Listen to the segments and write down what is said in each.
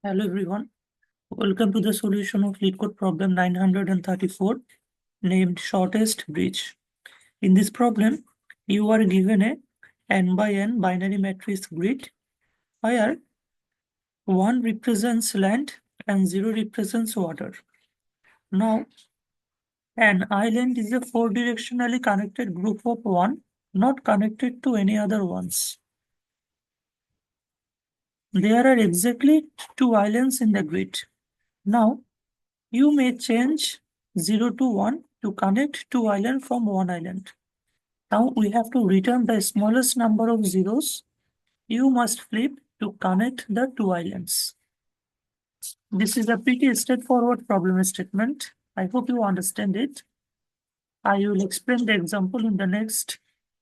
Hello everyone, welcome to the solution of LeetCode problem 934 named shortest bridge. In this problem, you are given a n by n binary matrix grid where 1 represents land and 0 represents water. Now, an island is a four-directionally connected group of 1 not connected to any other ones. There are exactly 2 islands in the grid. Now, you may change 0 to 1 to connect 2 islands from 1 island. Now we have to return the smallest number of zeros you must flip to connect the 2 islands. This is a pretty straightforward problem statement. I hope you understand it. I will explain the example in the next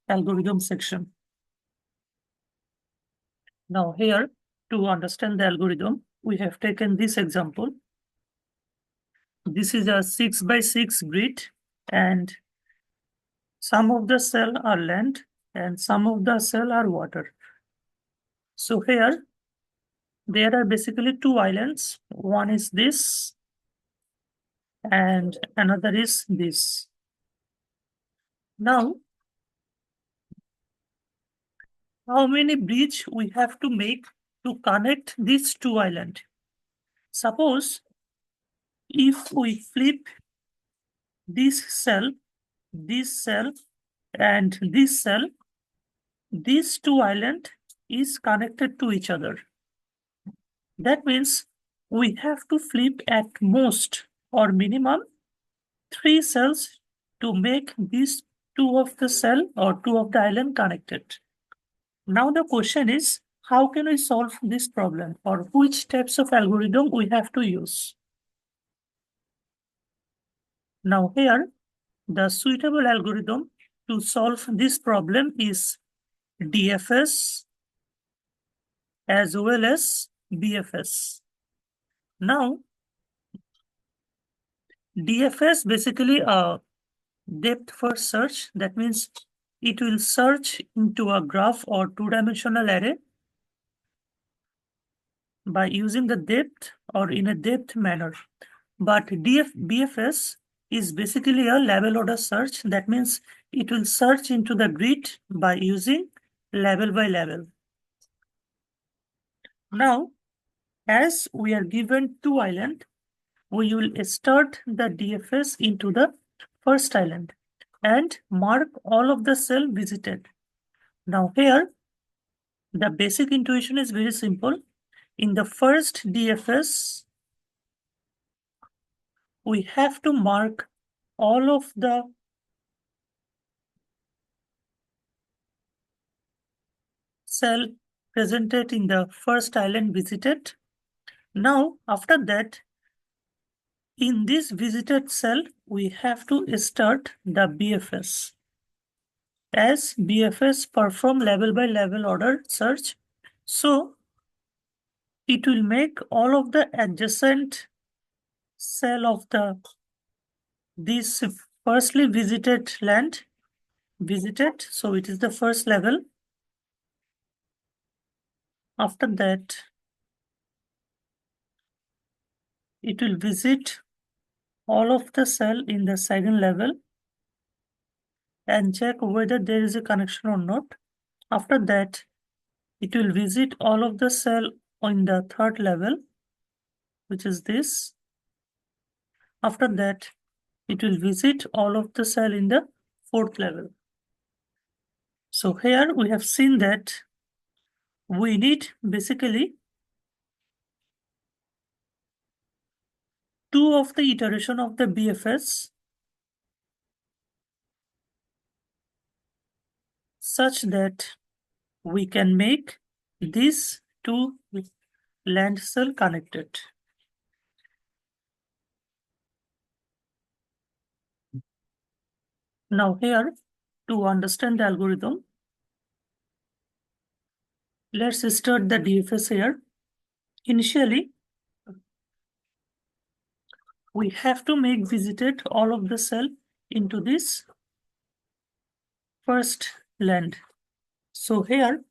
algorithm section. Now here, to understand the algorithm, we have taken this example. This is a 6 by 6 grid and some of the cell are land and some of the cell are water. So here, there are basically 2 islands. One is this and another is this. Now, how many bridges we have to make to connect these 2 islands? Suppose if we flip this cell, and this cell, these 2 islands is connected to each other. That means we have to flip at most or minimum 3 cells to make these 2 of the cell or 2 of the island connected. Now the question is, how can we solve this problem or which types of algorithm we have to use? Now here, the suitable algorithm to solve this problem is DFS as well as BFS. Now, DFS basically a depth first search. That means it will search into a graph or two-dimensional array by using the depth or in a depth manner. But BFS is basically a level order search. That means it will search into the grid by using level by level. Now, as we are given 2 islands, we will start the DFS into the first island and mark all of the cell visited. Now here, the basic intuition is very simple. In the first DFS, we have to mark all of the cell presented in the first island visited. Now, after that, in this visited cell, we have to start the BFS. As BFS perform level by level order search, so it will make all of the adjacent cell of this firstly visited land visited. So it is the first level. After that, it will visit all of the cell in the second level and check whether there is a connection or not. After that, it will visit all of the cell on the third level, which is this. After that, it will visit all of the cell in the fourth level. So here we have seen that we need basically 2 of the iteration of the BFS such that we can make these 2 land cell connected. Now here, to understand the algorithm, let's start the DFS here. Initially, we have to make visited all of the cell into this first land. So here,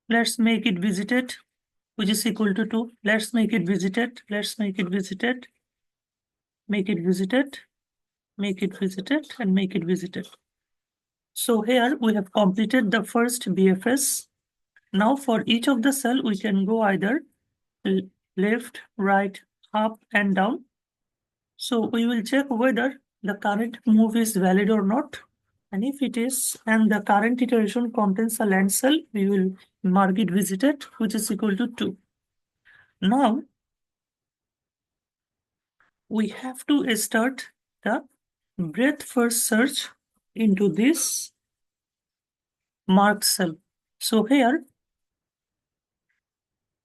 Let's make it visited, which is equal to 2. Let's make it visited. Let's make it visited. Make it visited. Make it visited and make it visited. So here we have completed the first BFS. Now for each of the cell, we can go either left, right, up and down. So we will check whether the current move is valid or not. And if it is, and the current iteration contains a land cell, we will mark it visited, which is equal to 2. Now, we have to start the breadth first search into this marked cell. So here,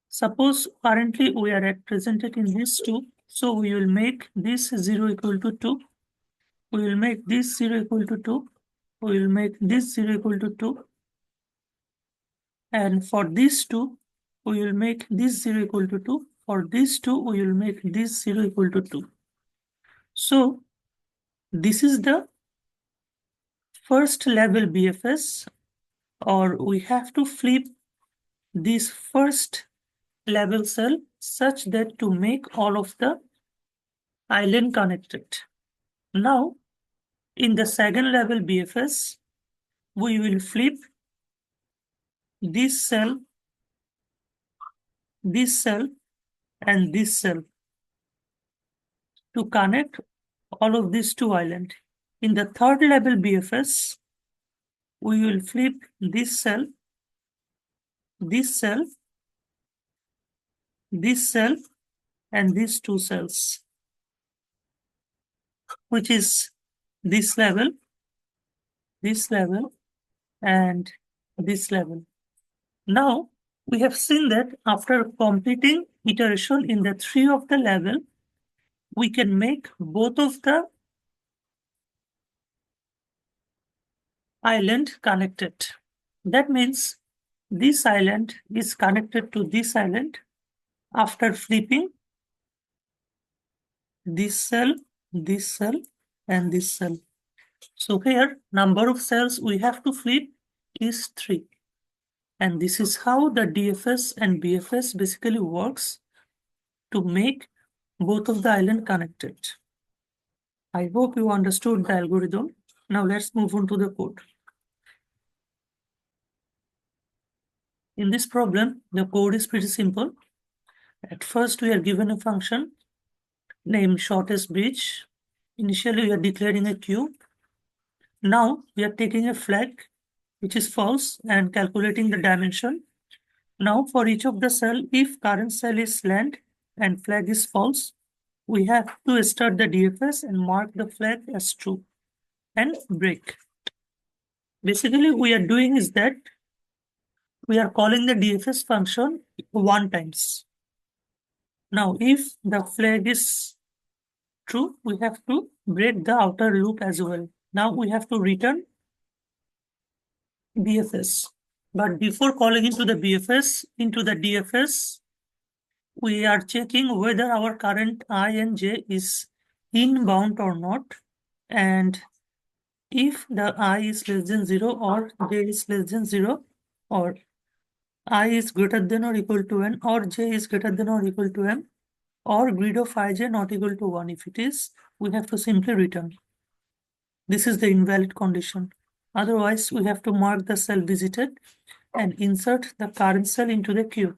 suppose currently we are represented in this 2. So we will make this 0 equal to 2. We will make this 0 equal to 2. We will make this 0 equal to 2. And for these two, we will make this 0 equal to 2. For these two, we will make this 0 equal to 2. So this is the first level BFS, or we have to flip this first level cell such that to make all of the island connected. Now, in the second level BFS, we will flip this cell, and this cell to connect all of these two islands. In the third level BFS, we will flip this cell, and these two cells, which is this level, and this level. Now, we have seen that after completing iteration in the 3 of the level, we can make both of the island connected. That means this island is connected to this island after flipping this cell, and this cell. So here, number of cells we have to flip is 3. And this is how the DFS and BFS basically works to make both of the island connected. I hope you understood the algorithm. Now let's move on to the code. In this problem, the code is pretty simple. At first, we are given a function named shortest bridge. Initially, we are declaring a queue. Now, we are taking a flag, which is false, and calculating the dimension. Now, for each of the cell, if current cell is land and flag is false, we have to start the DFS and mark the flag as true and break. Basically, we are doing is that we are calling the DFS function 1 times. Now, if the flag is true, we have to break the outer loop as well. Now we have to return BFS. But before calling into the DFS, we are checking whether our current I and j is inbound or not. And if the I is less than 0 or j is less than 0, or I is greater than or equal to n, or j is greater than or equal to m, or grid of ij not equal to 1. If it is, we have to simply return. This is the invalid condition. Otherwise, we have to mark the cell visited and insert the current cell into the queue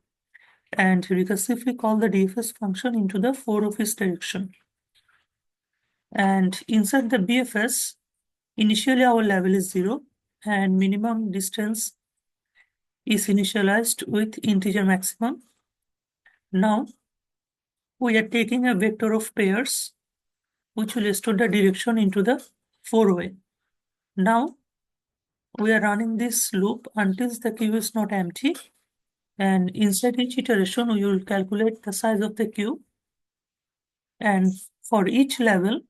and recursively call the DFS function into the 4 of its direction. And insert the BFS. Initially, our level is 0 and minimum distance is initialized with integer maximum. Now, we are taking a vector of pairs which will store the direction into the 4-way. Now, we are running this loop until the queue is not empty. And inside each iteration, we will calculate the size of the queue. And for each level,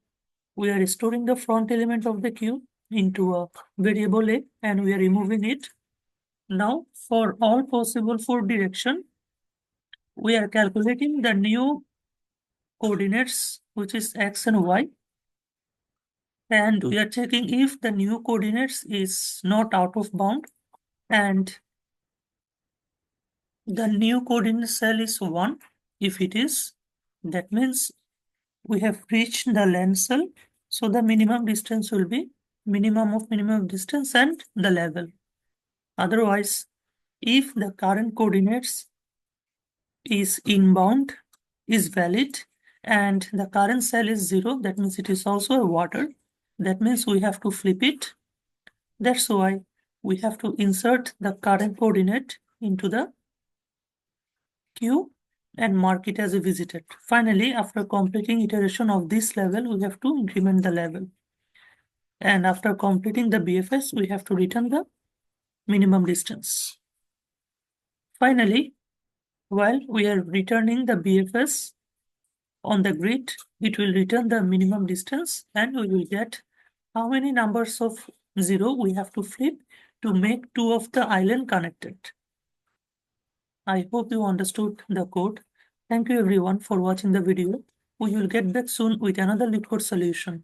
we are storing the front element of the queue into a variable A and we are removing it. Now, for all possible 4 direction, we are calculating the new coordinates, which is x and y. And we are checking if the new coordinates is not out of bound. And the new coordinate cell is 1. If it is, that means we have reached the land cell. So the minimum distance will be minimum of minimum distance and the level. Otherwise, if the current coordinates is inbound, is valid, and the current cell is 0, that means it is also a water. That means we have to flip it. That's why we have to insert the current coordinate into the queue and mark it as a visited. Finally, after completing iteration of this level, we have to increment the level. And after completing the BFS, we have to return the minimum distance. Finally, while we are returning the BFS on the grid, it will return the minimum distance and we will get how many numbers of 0 we have to flip to make 2 of the island connected. I hope you understood the code. Thank you everyone for watching the video. We will get back soon with another LeetCode solution.